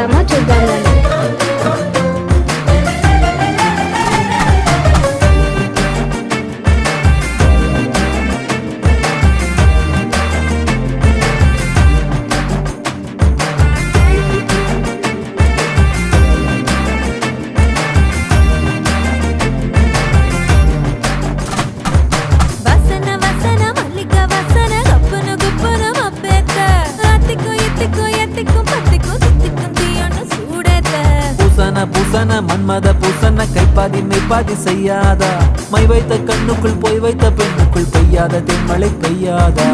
చేద్దామా చూద్దాం రండి. பூசன மன்மத பூசன கைப்பாதி மெய்ப்பாதி செய்யாதா மை வைத்த கண்ணுக்குள் போய் வைத்த பெண்ணுக்குள் பெய்யாத தென்மழை பெய்யாதா.